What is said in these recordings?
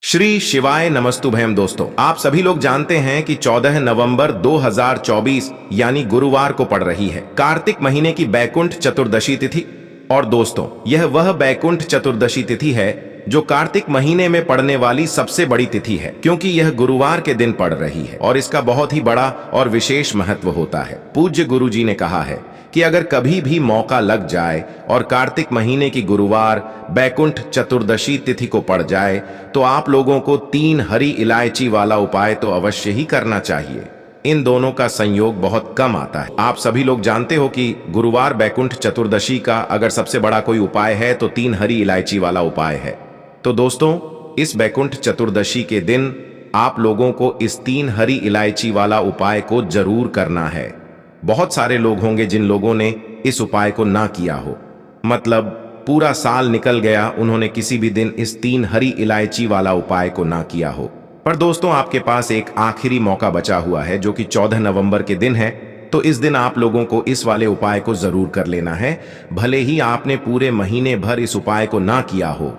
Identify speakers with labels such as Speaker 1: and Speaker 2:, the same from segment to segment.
Speaker 1: श्री शिवाय नमस्तुभयम। दोस्तों, आप सभी लोग जानते हैं कि 14 नवंबर 2024 यानी गुरुवार को पड़ रही है कार्तिक महीने की बैकुंठ चतुर्दशी तिथि। और दोस्तों, यह वह बैकुंठ चतुर्दशी तिथि है जो कार्तिक महीने में पड़ने वाली सबसे बड़ी तिथि है, क्योंकि यह गुरुवार के दिन पड़ रही है और इसका बहुत ही बड़ा और विशेष महत्व होता है। पूज्य गुरु जी ने कहा है कि अगर कभी भी मौका लग जाए और कार्तिक महीने की गुरुवार बैकुंठ चतुर्दशी तिथि को पड़ जाए तो आप लोगों को 3 हरी इलायची वाला उपाय तो अवश्य ही करना चाहिए। इन दोनों का संयोग बहुत कम आता है। आप सभी लोग जानते हो कि गुरुवार बैकुंठ चतुर्दशी का अगर सबसे बड़ा कोई उपाय है तो 3 हरी इलायची वाला उपाय है। तो दोस्तों, इस बैकुंठ चतुर्दशी के दिन आप लोगों को इस 3 हरी इलायची वाला उपाय को जरूर करना है। बहुत सारे लोग होंगे जिन लोगों ने इस उपाय को ना किया हो, मतलब पूरा साल निकल गया, उन्होंने किसी भी दिन इस 3 हरी इलायची वाला उपाय को ना किया हो। पर दोस्तों, आपके पास एक आखिरी मौका बचा हुआ है जो कि 14 नवंबर के दिन है। तो इस दिन आप लोगों को इस वाले उपाय को जरूर कर लेना है। भले ही आपने पूरे महीने भर इस उपाय को ना किया हो,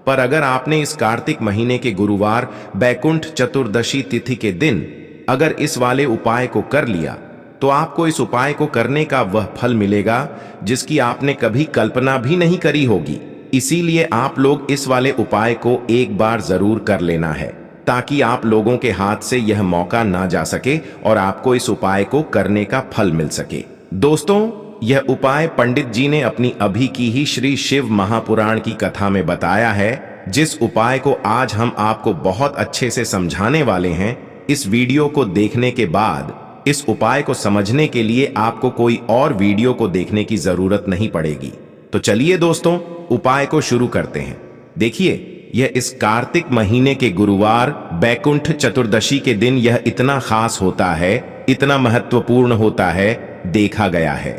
Speaker 1: पर अगर आपने इस कार्तिक महीने के गुरुवार बैकुंठ चतुर्दशी तिथि के दिन अगर इस वाले उपाय को कर लिया तो आपको इस उपाय को करने का वह फल मिलेगा जिसकी आपने कभी कल्पना भी नहीं करी होगी। इसीलिए आप लोग इस वाले उपाय को एक बार जरूर कर लेना है, ताकि आप लोगों के हाथ से यह मौका ना जा सके और आपको इस उपाय को करने का फल मिल सके। दोस्तों, यह उपाय पंडित जी ने अपनी अभी की ही श्री शिव महापुराण की कथा में बताया है, जिस उपाय को आज हम आपको बहुत अच्छे से समझाने वाले हैं। इस वीडियो को देखने के बाद इस उपाय को समझने के लिए आपको कोई और वीडियो को देखने की जरूरत नहीं पड़ेगी। तो चलिए दोस्तों, उपाय को शुरू करते हैं। देखिए, यह इस कार्तिक महीने के गुरुवार बैकुंठ चतुर्दशी के दिन यह इतना खास होता है, इतना महत्वपूर्ण होता है, देखा गया है।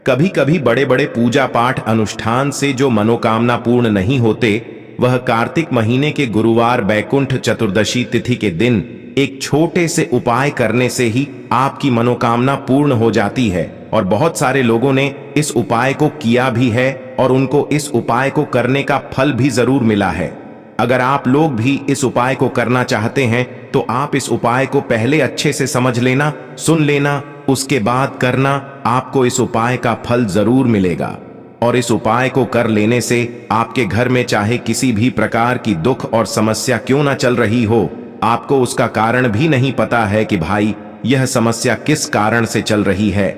Speaker 1: कभी कभी बड़े बड़े पूजा पाठ अनुष्ठान से जो मनोकामना पूर्ण नहीं होते, वह कार्तिक महीने के गुरुवार बैकुंठ चतुर्दशी तिथि के दिन एक छोटे से उपाय करने से ही आपकी मनोकामना पूर्ण हो जाती है। और बहुत सारे लोगों ने इस उपाय को किया भी है और उनको इस उपाय को करने का फल भी जरूर मिला है। अगर आप लोग भी इस उपाय को करना चाहते हैं तो आप इस उपाय को पहले अच्छे से समझ लेना, सुन लेना, उसके बाद करना। आपको इस उपाय का फल जरूर मिलेगा। और इस उपाय को कर लेने से आपके घर में चाहे किसी भी प्रकार की दुख और समस्या क्यों ना चल रही हो, आपको उसका कारण भी नहीं पता है कि भाई यह समस्या किस कारण से चल रही है,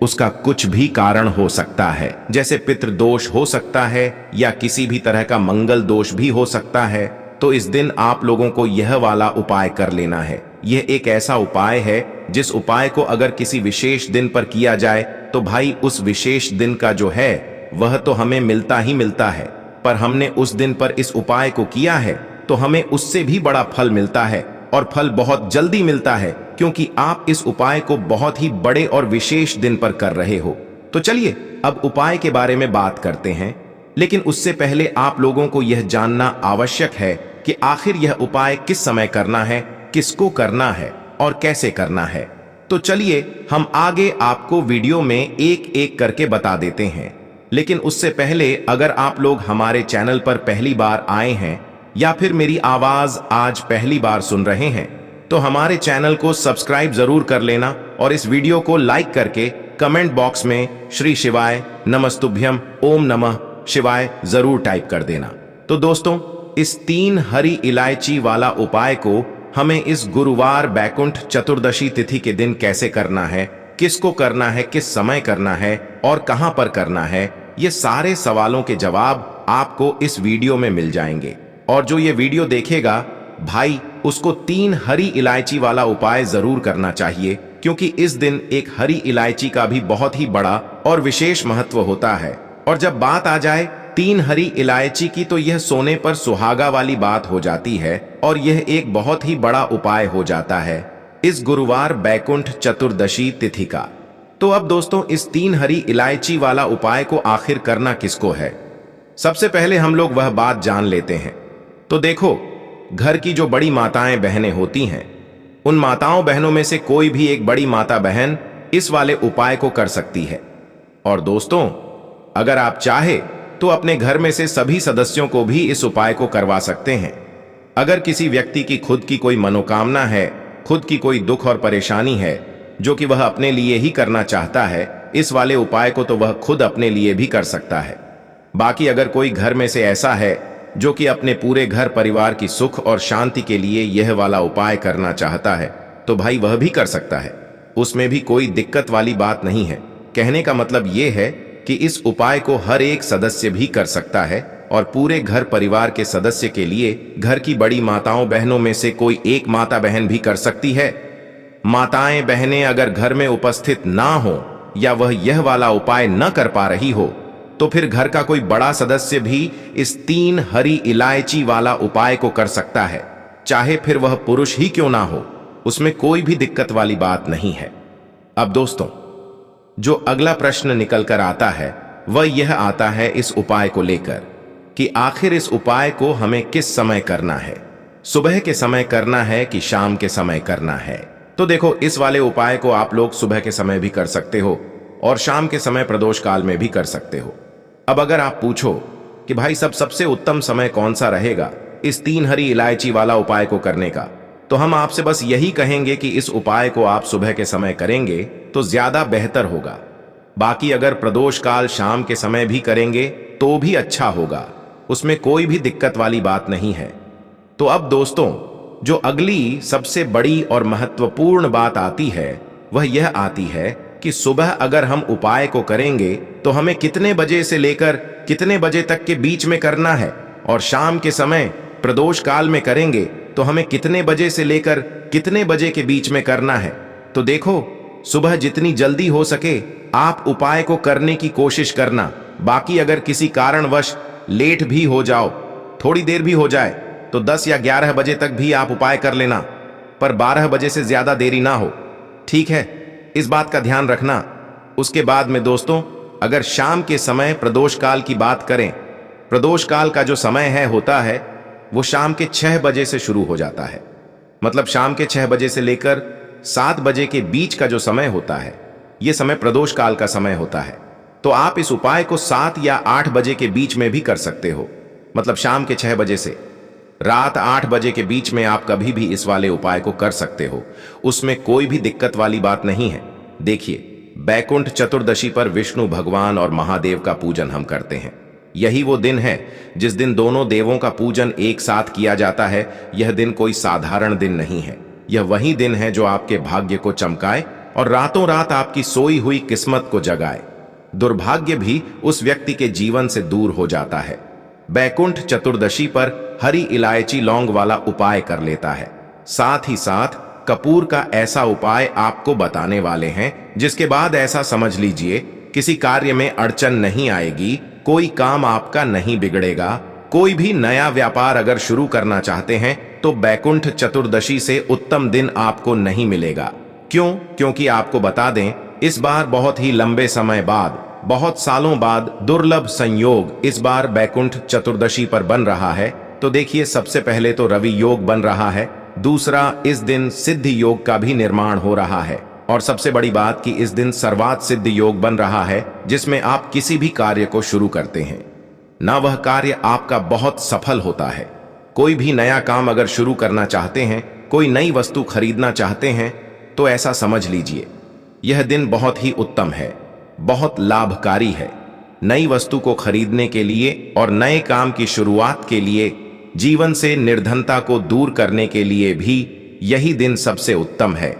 Speaker 1: उसका कुछ भी कारण हो सकता है। जैसे पितृदोष हो सकता है या किसी भी तरह का मंगल दोष भी हो सकता है। तो इस दिन आप लोगों को यह वाला उपाय कर लेना है। यह एक ऐसा उपाय है जिस उपाय को अगर किसी विशेष दिन पर किया जाए तो भाई उस विशेष दिन का जो है वह तो हमें मिलता ही मिलता है, पर हमने उस दिन पर इस उपाय को किया है तो हमें उससे भी बड़ा फल मिलता है, और फल बहुत जल्दी मिलता है, क्योंकि आप इस उपाय को बहुत ही बड़े और विशेष दिन पर कर रहे हो। तो चलिए अब उपाय के बारे में बात करते हैं, लेकिन उससे पहले आप लोगों को यह जानना आवश्यक है कि आखिर यह उपाय किस समय करना है, किसको करना है और कैसे करना है। तो चलिए हम आगे आपको वीडियो में एक एक करके बता देते हैं। लेकिन उससे पहले अगर आप लोग हमारे चैनल पर पहली बार आए हैं या फिर मेरी आवाज आज पहली बार सुन रहे हैं तो हमारे चैनल को सब्सक्राइब जरूर कर लेना और इस वीडियो को लाइक करके कमेंट बॉक्स में श्री शिवाय नमस्तुभ्यम ओम नमः शिवाय जरूर टाइप कर देना। तो दोस्तों, इस 3 हरी इलायची वाला उपाय को हमें इस गुरुवार बैकुंठ चतुर्दशी तिथि के दिन कैसे करना है, किसको करना है, किस समय करना है और कहां पर करना है, ये सारे सवालों के जवाब आपको इस वीडियो में मिल जाएंगे। और जो ये वीडियो देखेगा भाई, उसको 3 हरी इलायची वाला उपाय जरूर करना चाहिए, क्योंकि इस दिन एक हरी इलायची का भी बहुत ही बड़ा और विशेष महत्व होता है। और जब बात आ जाए 3 हरी इलायची की तो यह सोने पर सुहागा वाली बात हो जाती है और यह एक बहुत ही बड़ा उपाय हो जाता है इस गुरुवार बैकुंठ चतुर्दशी तिथि का। तो अब दोस्तों, इस 3 हरी इलायची वाला उपाय को आखिर करना किसको है, सबसे पहले हम लोग वह बात जान लेते हैं। तो देखो, घर की जो बड़ी माताएं बहनें होती हैं, उन माताओं बहनों में से कोई भी एक बड़ी माता बहन इस वाले उपाय को कर सकती है। और दोस्तों, अगर आप चाहे तो अपने घर में से सभी सदस्यों को भी इस उपाय को करवा सकते हैं। अगर किसी व्यक्ति की खुद की कोई मनोकामना है, खुद की कोई दुख और परेशानी है जो कि वह अपने लिए ही करना चाहता है, इस वाले उपाय को तो वह खुद अपने लिए भी कर सकता है। बाकी अगर कोई घर में से ऐसा है जो कि अपने पूरे घर परिवार की सुख और शांति के लिए यह वाला उपाय करना चाहता है, तो भाई वह भी कर सकता है। उसमें भी कोई दिक्कत वाली बात नहीं है। कहने का मतलब यह है कि इस उपाय को हर एक सदस्य भी कर सकता है और पूरे घर परिवार के सदस्य के लिए घर की बड़ी माताओं बहनों में से कोई एक माता बहन भी कर सकती है। माताएं बहनें अगर घर में उपस्थित ना हो या वह यह वाला उपाय न कर पा रही हो, तो फिर घर का कोई बड़ा सदस्य भी इस 3 हरी इलायची वाला उपाय को कर सकता है, चाहे फिर वह पुरुष ही क्यों ना हो। उसमें कोई भी दिक्कत वाली बात नहीं है। अब दोस्तों, जो अगला प्रश्न निकल कर आता है वह यह आता है इस उपाय को लेकर कि आखिर इस उपाय को हमें किस समय करना है, सुबह के समय करना है कि शाम के समय करना है। तो देखो, इस वाले उपाय को आप लोग सुबह के समय भी कर सकते हो और शाम के समय प्रदोष काल में भी कर सकते हो। अब अगर आप पूछो कि भाई सबसे उत्तम समय कौन सा रहेगा इस 3 हरी इलायची वाला उपाय को करने का, तो हम आपसे बस यही कहेंगे कि इस उपाय को आप सुबह के समय करेंगे तो ज्यादा बेहतर होगा। बाकी अगर प्रदोष काल शाम के समय भी करेंगे तो भी अच्छा होगा, उसमें कोई भी दिक्कत वाली बात नहीं है। तो अब दोस्तों, जो अगली सबसे बड़ी और महत्वपूर्ण बात आती है वह यह आती है कि सुबह अगर हम उपाय को करेंगे तो हमें कितने बजे से लेकर कितने बजे तक के बीच में करना है, और शाम के समय प्रदोष काल में करेंगे तो हमें कितने बजे से लेकर कितने बजे के बीच में करना है। तो देखो, सुबह जितनी जल्दी हो सके आप उपाय को करने की कोशिश करना। बाकी अगर किसी कारणवश लेट भी हो जाओ, थोड़ी देर भी हो जाए, तो 10 या 11 बजे तक भी आप उपाय कर लेना, पर 12 बजे से ज्यादा देरी ना हो, ठीक है? इस बात का ध्यान रखना। उसके बाद में दोस्तों, अगर शाम के समय प्रदोष काल की बात करें, प्रदोष काल का जो समय होता है वो शाम के 6 बजे से शुरू हो जाता है। मतलब शाम के 6 बजे से लेकर 7 बजे के बीच का जो समय होता है, यह समय प्रदोष काल का समय होता है। तो आप इस उपाय को 7 या 8 बजे के बीच में भी कर सकते हो। मतलब शाम के 6 बजे से रात 8 बजे के बीच में आप कभी भी इस वाले उपाय को कर सकते हो, उसमें कोई भी दिक्कत वाली बात नहीं है। देखिए, बैकुंठ चतुर्दशी पर विष्णु भगवान और महादेव का पूजन हम करते हैं। यही वो दिन है जिस दिन दोनों देवों का पूजन एक साथ किया जाता है। यह दिन कोई साधारण दिन नहीं है, यह वही दिन है जो आपके भाग्य को चमकाए और रातों रात आपकी सोई हुई किस्मत को जगाए। दुर्भाग्य भी उस व्यक्ति के जीवन से दूर हो जाता है। बैकुंठ चतुर्दशी पर हरी इलायची लौंग वाला उपाय कर लेता है। साथ ही साथ कपूर का ऐसा उपाय आपको बताने वाले हैं जिसके बाद ऐसा समझ लीजिए किसी कार्य में अड़चन नहीं आएगी, कोई काम आपका नहीं बिगड़ेगा। कोई भी नया व्यापार अगर शुरू करना चाहते हैं तो बैकुंठ चतुर्दशी से उत्तम दिन आपको नहीं मिलेगा। क्यों? क्योंकि आपको बता दें, इस बार बहुत ही लंबे समय बाद, बहुत सालों बाद दुर्लभ संयोग इस बार बैकुंठ चतुर्दशी पर बन रहा है। तो देखिए, सबसे पहले तो रवि योग बन रहा है, दूसरा इस दिन सिद्धि योग का भी निर्माण हो रहा है, और सबसे बड़ी बात कि इस दिन सर्वात सिद्ध योग बन रहा है जिसमें आप किसी भी कार्य को शुरू करते हैं ना वह कार्य आपका बहुत सफल होता है। कोई भी नया काम अगर शुरू करना चाहते हैं, कोई नई वस्तु खरीदना चाहते हैं, तो ऐसा समझ लीजिए यह दिन बहुत ही उत्तम है, बहुत लाभकारी है। नई वस्तु को खरीदने के लिए और नए काम की शुरुआत के लिए, जीवन से निर्धनता को दूर करने के लिए भी यही दिन सबसे उत्तम है,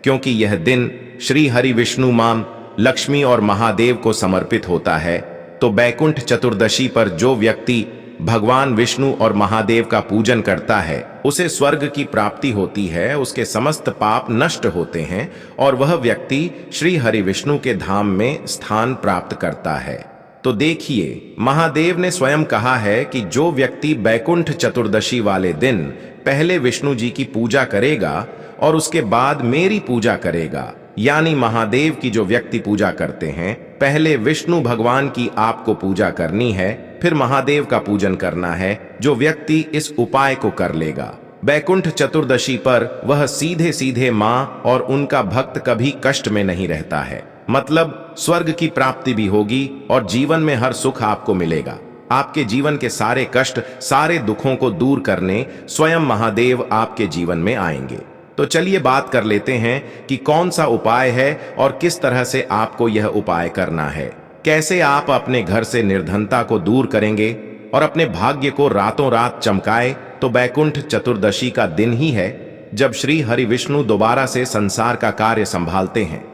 Speaker 1: क्योंकि यह दिन श्री हरि विष्णु मां, लक्ष्मी और महादेव को समर्पित होता है। तो बैकुंठ चतुर्दशी पर जो व्यक्ति भगवान विष्णु और महादेव का पूजन करता है उसे स्वर्ग की प्राप्ति होती है, उसके समस्त पाप नष्ट होते हैं और वह व्यक्ति श्री हरि विष्णु के धाम में स्थान प्राप्त करता है। तो देखिए, महादेव ने स्वयं कहा है कि जो व्यक्ति बैकुंठ चतुर्दशी वाले दिन पहले विष्णु जी की पूजा करेगा और उसके बाद मेरी पूजा करेगा, यानी महादेव की जो व्यक्ति पूजा करते हैं, पहले विष्णु भगवान की आपको पूजा करनी है, फिर महादेव का पूजन करना है। जो व्यक्ति इस उपाय को कर लेगा बैकुंठ चतुर्दशी पर, वह सीधे सीधे मां और उनका भक्त कभी कष्ट में नहीं रहता है। मतलब स्वर्ग की प्राप्ति भी होगी और जीवन में हर सुख आपको मिलेगा। आपके जीवन के सारे कष्ट, सारे दुखों को दूर करने स्वयं महादेव आपके जीवन में आएंगे। तो चलिए बात कर लेते हैं कि कौन सा उपाय है और किस तरह से आपको यह उपाय करना है। कैसे आप अपने घर से निर्धनता को दूर करेंगे और अपने भाग्य को रातों रात चमकाए। तो बैकुंठ चतुर्दशी का दिन ही है जब श्री हरि विष्णु दोबारा से संसार का कार्य संभालते हैं।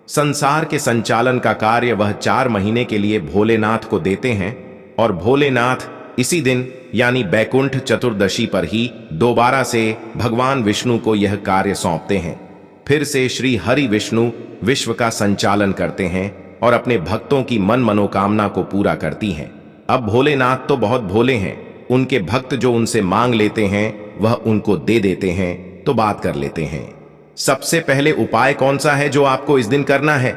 Speaker 1: संसार के संचालन का कार्य वह 4 महीने के लिए भोलेनाथ को देते हैं और भोलेनाथ इसी दिन यानी बैकुंठ चतुर्दशी पर ही दोबारा से भगवान विष्णु को यह कार्य सौंपते हैं। फिर से श्री हरि विष्णु विश्व का संचालन करते हैं और अपने भक्तों की मन मनोकामना को पूरा करती हैं। अब भोलेनाथ तो बहुत भोले हैं, उनके भक्त जो उनसे मांग लेते हैं वह उनको दे देते हैं। तो बात कर लेते हैं, सबसे पहले उपाय कौन सा है जो आपको इस दिन करना है।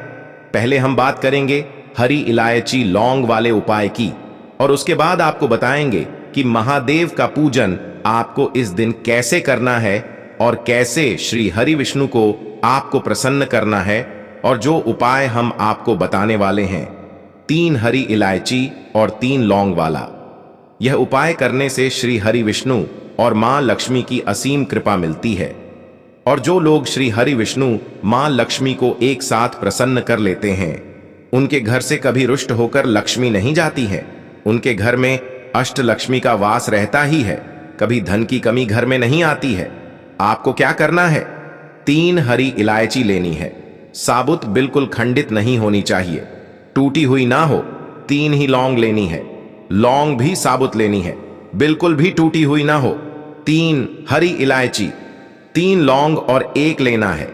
Speaker 1: पहले हम बात करेंगे हरी इलायची लौंग वाले उपाय की और उसके बाद आपको बताएंगे कि महादेव का पूजन आपको इस दिन कैसे करना है और कैसे श्री हरि विष्णु को आपको प्रसन्न करना है। और जो उपाय हम आपको बताने वाले हैं 3 हरी इलायची और 3 लौंग वाला, यह उपाय करने से श्री हरि विष्णु और मां लक्ष्मी की असीम कृपा मिलती है। और जो लोग श्री हरि विष्णु मां लक्ष्मी को एक साथ प्रसन्न कर लेते हैं उनके घर से कभी रुष्ट होकर लक्ष्मी नहीं जाती है, उनके घर में अष्ट लक्ष्मी का वास रहता ही है, कभी धन की कमी घर में नहीं आती है। आपको क्या करना है, 3 हरी इलायची लेनी है, साबुत बिल्कुल खंडित नहीं होनी चाहिए, टूटी हुई ना हो। 3 ही लौंग लेनी है, लौंग भी साबुत लेनी है, बिल्कुल भी टूटी हुई ना हो। 3 हरी इलायची, 3 लौंग और 1 लेना है।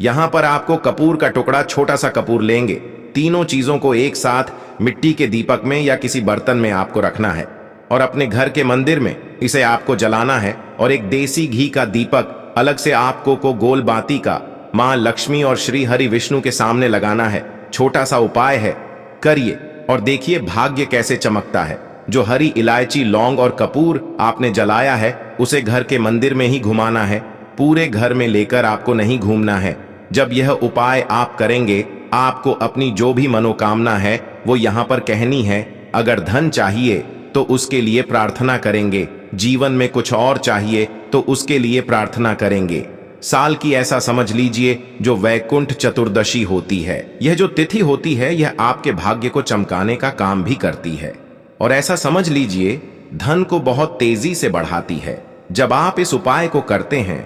Speaker 1: यहां पर आपको कपूर का टुकड़ा, छोटा सा कपूर लेंगे। तीनों चीजों को एक साथ मिट्टी के दीपक में या किसी बर्तन में आपको रखना है और अपने घर के मंदिर में इसे आपको जलाना है। और एक देसी घी का दीपक अलग से आपको गोल बाती का मां लक्ष्मी और श्री हरि विष्णु के सामने लगाना है। छोटा सा उपाय है, करिए और देखिए भाग्य कैसे चमकता है। जो हरी इलायची लौंग और कपूर आपने जलाया है उसे घर के मंदिर में ही घुमाना है, पूरे घर में लेकर आपको नहीं घूमना है। जब यह उपाय आप करेंगे आपको अपनी जो भी मनोकामना है वो यहाँ पर कहनी है। अगर धन चाहिए तो उसके लिए प्रार्थना करेंगे, जीवन में कुछ और चाहिए तो उसके लिए प्रार्थना करेंगे। साल की ऐसा समझ लीजिए जो वैकुंठ चतुर्दशी होती है, यह जो तिथि होती है यह आपके भाग्य को चमकाने का काम भी करती है और ऐसा समझ लीजिए धन को बहुत तेजी से बढ़ाती है जब आप इस उपाय को करते हैं।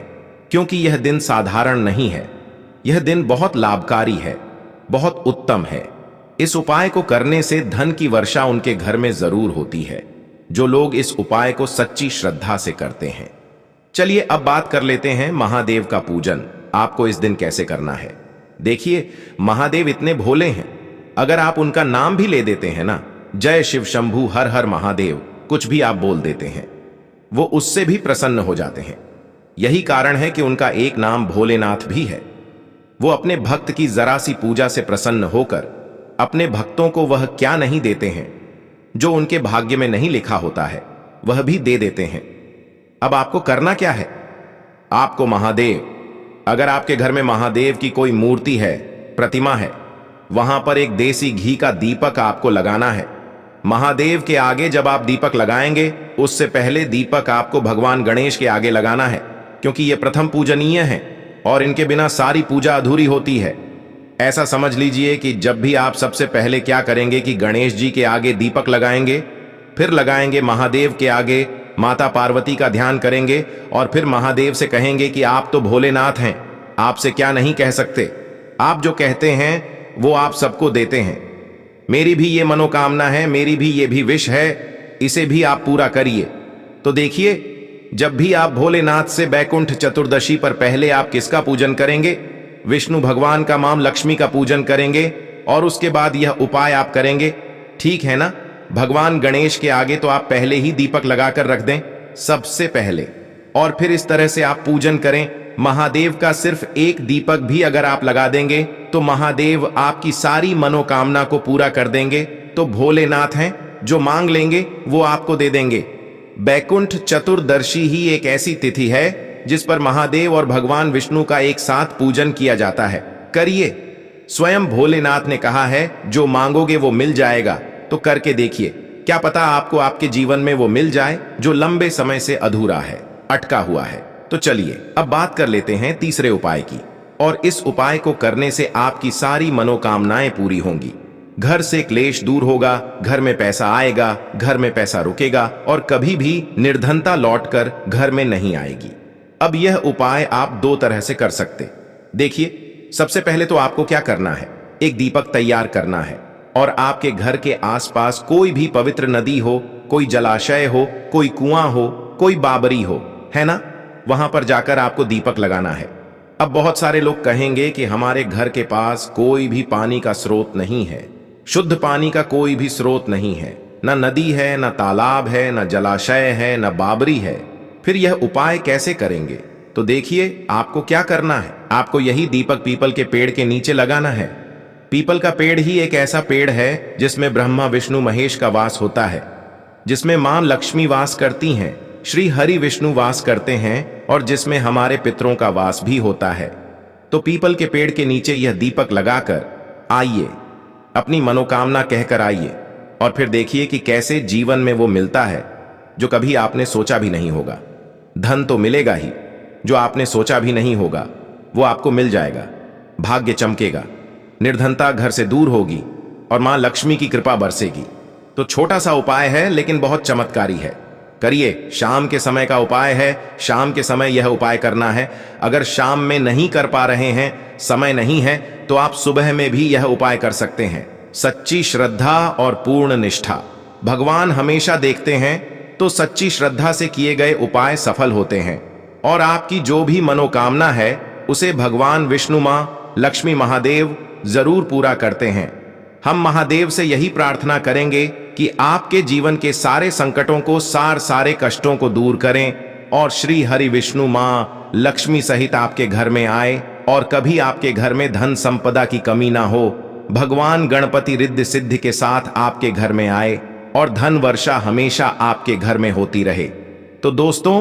Speaker 1: क्योंकि यह दिन साधारण नहीं है, यह दिन बहुत लाभकारी है, बहुत उत्तम है। इस उपाय को करने से धन की वर्षा उनके घर में जरूर होती है जो लोग इस उपाय को सच्ची श्रद्धा से करते हैं। चलिए अब बात कर लेते हैं महादेव का पूजन आपको इस दिन कैसे करना है। देखिए महादेव इतने भोले हैं, अगर आप उनका नाम भी ले देते हैं ना, जय शिव शंभू हर हर महादेव, कुछ भी आप बोल देते हैं, वो उससे भी प्रसन्न हो जाते हैं। यही कारण है कि उनका एक नाम भोलेनाथ भी है। वो अपने भक्त की जरा सी पूजा से प्रसन्न होकर अपने भक्तों को वह क्या नहीं देते हैं जो उनके भाग्य में नहीं लिखा होता है, वह भी दे देते हैं। अब आपको करना क्या है, आपको महादेव, अगर आपके घर में महादेव की कोई मूर्ति है, प्रतिमा है, वहां पर एक देसी घी का दीपक आपको लगाना है। महादेव के आगे जब आप दीपक लगाएंगे उससे पहले दीपक आपको भगवान गणेश के आगे लगाना है, क्योंकि ये प्रथम पूजनीय है और इनके बिना सारी पूजा अधूरी होती है। ऐसा समझ लीजिए कि जब भी आप सबसे पहले क्या करेंगे कि गणेश जी के आगे दीपक लगाएंगे, फिर लगाएंगे महादेव के आगे माता पार्वती का ध्यान करेंगे और फिर महादेव से कहेंगे कि आप तो भोलेनाथ हैं, आपसे क्या नहीं कह सकते, आप जो कहते हैं वो आप सबको देते हैं। मेरी भी ये मनोकामना है, मेरी भी ये भी विश है, इसे भी आप पूरा करिए। तो देखिए जब भी आप भोलेनाथ से बैकुंठ चतुर्दशी पर पहले आप किसका पूजन करेंगे, विष्णु भगवान का, मां लक्ष्मी का पूजन करेंगे और उसके बाद यह उपाय आप करेंगे, ठीक है ना। भगवान गणेश के आगे तो आप पहले ही दीपक लगाकर रख दें सबसे पहले, और फिर इस तरह से आप पूजन करें। महादेव का सिर्फ एक दीपक भी अगर आप लगा देंगे तो महादेव आपकी सारी मनोकामना को पूरा कर देंगे। तो भोलेनाथ हैं, जो मांग लेंगे वो आपको दे देंगे। बैकुंठ चतुर्दशी ही एक ऐसी तिथि है जिस पर महादेव और भगवान विष्णु का एक साथ पूजन किया जाता है। करिए, स्वयं भोलेनाथ ने कहा है जो मांगोगे वो मिल जाएगा, तो करके देखिए क्या पता आपको आपके जीवन में वो मिल जाए जो लंबे समय से अधूरा है, अटका हुआ है। तो चलिए अब बात कर लेते हैं तीसरे उपाय की, और इस उपाय को करने से आपकी सारी मनोकामनाएं पूरी होंगी। घर से क्लेश दूर होगा, घर में पैसा आएगा, घर में पैसा रुकेगा और कभी भी निर्धनता लौटकर घर में नहीं आएगी। अब यह उपाय आप दो तरह से कर सकते। देखिए, सबसे पहले तो आपको क्या करना है, एक दीपक तैयार करना है और आपके घर के आसपास कोई भी पवित्र नदी हो, कोई जलाशय हो, कोई कुआं हो, कोई बाबरी हो, है ना, वहां पर जाकर आपको दीपक लगाना है। अब बहुत सारे लोग कहेंगे कि हमारे घर के पास कोई भी पानी का स्रोत नहीं है, शुद्ध पानी का कोई भी स्रोत नहीं है, ना नदी है, ना तालाब है, ना जलाशय है, ना बाबरी है, फिर यह उपाय कैसे करेंगे? तो देखिए, आपको क्या करना है, आपको यही दीपक पीपल के पेड़ के नीचे लगाना है। पीपल का पेड़ ही एक ऐसा पेड़ है जिसमें ब्रह्मा विष्णु महेश का वास होता है, जिसमें मां लक्ष्मी वास करती हैं, श्री हरि विष्णु वास करते हैं और जिसमें हमारे पितरों का वास भी होता है। तो पीपल के पेड़ के नीचे यह दीपक लगाकर आइए, अपनी मनोकामना कहकर आइए और फिर देखिए कि कैसे जीवन में वो मिलता है जो कभी आपने सोचा भी नहीं होगा। धन तो मिलेगा ही, जो आपने सोचा भी नहीं होगा वो आपको मिल जाएगा, भाग्य चमकेगा, निर्धनता घर से दूर होगी और मां लक्ष्मी की कृपा बरसेगी। तो छोटा सा उपाय है लेकिन बहुत चमत्कारी है, करिए। शाम के समय का उपाय है, शाम के समय यह उपाय करना है। अगर शाम में नहीं कर पा रहे हैं, समय नहीं है, तो आप सुबह में भी यह उपाय कर सकते हैं। सच्ची श्रद्धा और पूर्ण निष्ठा भगवान हमेशा देखते हैं, तो सच्ची श्रद्धा से किए गए उपाय सफल होते हैं और आपकी जो भी मनोकामना है उसे भगवान विष्णु, मां लक्ष्मी, महादेव जरूर पूरा करते हैं। हम महादेव से यही प्रार्थना करेंगे कि आपके जीवन के सारे संकटों को, सारे कष्टों को दूर करें और श्री हरि विष्णु, मां लक्ष्मी सहित आपके घर में आए और कभी आपके घर में धन संपदा की कमी ना हो। भगवान गणपति रिद्धि सिद्धि के साथ आपके घर में आए और धन वर्षा हमेशा आपके घर में होती रहे। तो दोस्तों,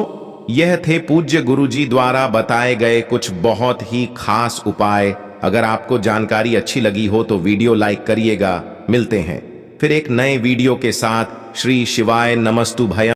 Speaker 1: यह थे पूज्य गुरुजी द्वारा बताए गए कुछ बहुत ही खास उपाय। अगर आपको जानकारी अच्छी लगी हो तो वीडियो लाइक करिएगा। मिलते हैं फिर एक नए वीडियो के साथ। श्री शिवाय नमस्तु भयम।